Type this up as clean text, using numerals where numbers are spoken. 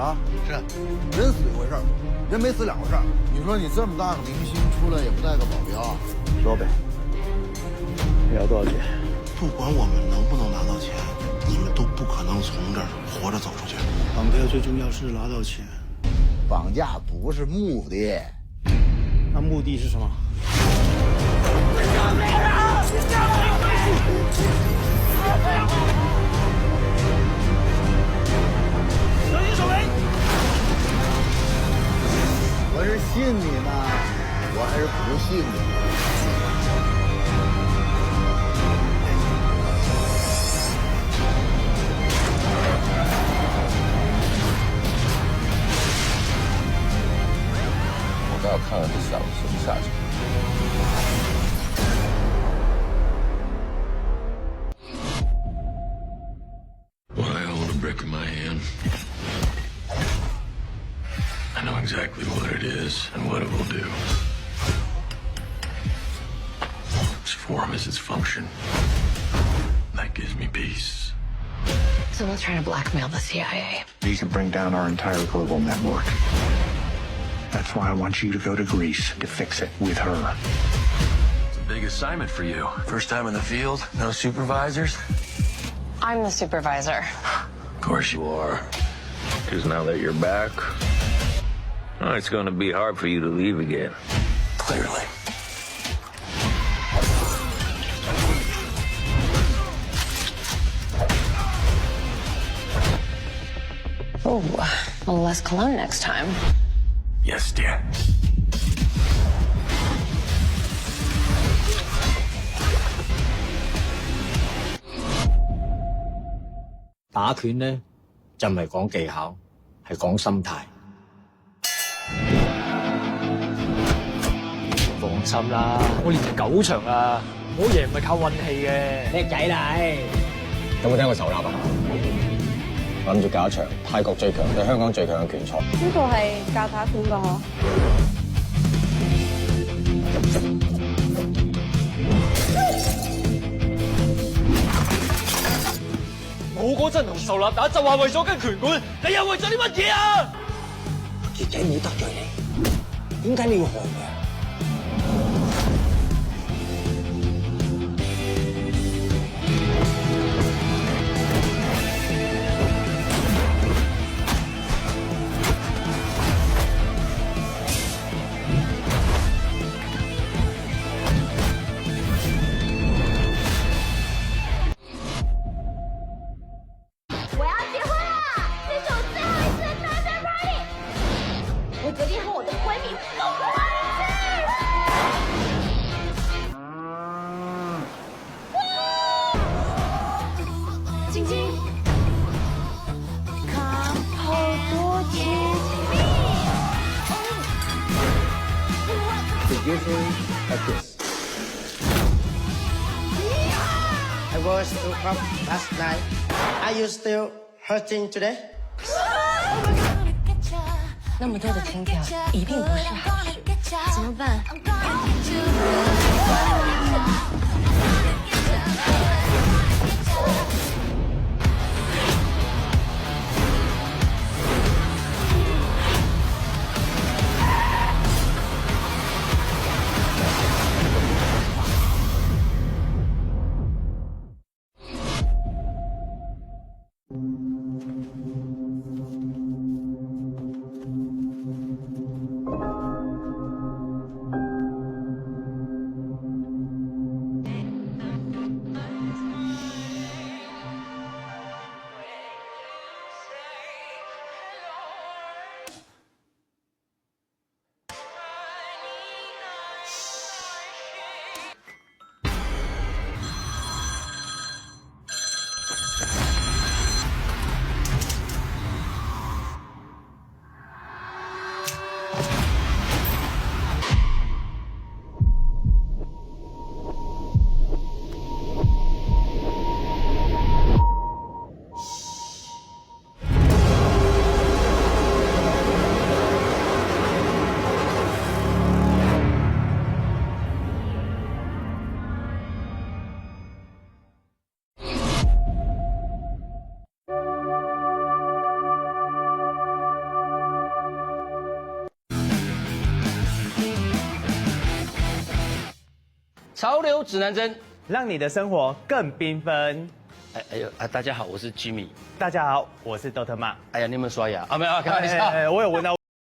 啊？是，人死一回事儿，人没死两回事儿。你说你这么大个明星出来也不带个保镖？说呗，你要多少钱？不管我们能不能拿到钱，你们都不可能从这儿活着走出去。绑票最重要是拿到钱，绑架不是目的，那目的是什么？小心手雷！我是信你呢，我还是不信你？我倒要看看这小子什么下场。When I hold a brick in my hand, I know exactly what it is and what it will do. Its form is its function. That gives me peace. Someone's trying to blackmail the CIA. He can bring down our entire global network. That's why I want you to go to Greece to fix it with her. It's a big assignment for you. First time in the field, no supervisors. I'm the supervisor. Of course you are. Because now that you're back, it's going to be hard for you to leave again. Clearly. Oh, well, less cologne next time. Yes, dear. 打拳咧就唔係講技巧，係講心態。放心啦，我連9場啊，我贏唔係靠運氣嘅。叻仔啦，有冇聽過仇立啊？我諗住搞一場泰國最強對香港最強嘅拳賽。呢個係教打拳㗎嗬。我嗰陣同仇立打就話為咗跟拳館，你又為咗啲乜嘢啊？傑仔冇得罪你，點解你要害佢啊？I was too up last night. Are you still hurting today? 那么多的金条一定不是好事，怎么办？潮流指南针，让你的生活更缤纷。大家好，我是 Jimmy。大家好，我是豆特妈。哎呀，你有没有刷牙啊？没有，开玩笑。我有闻到。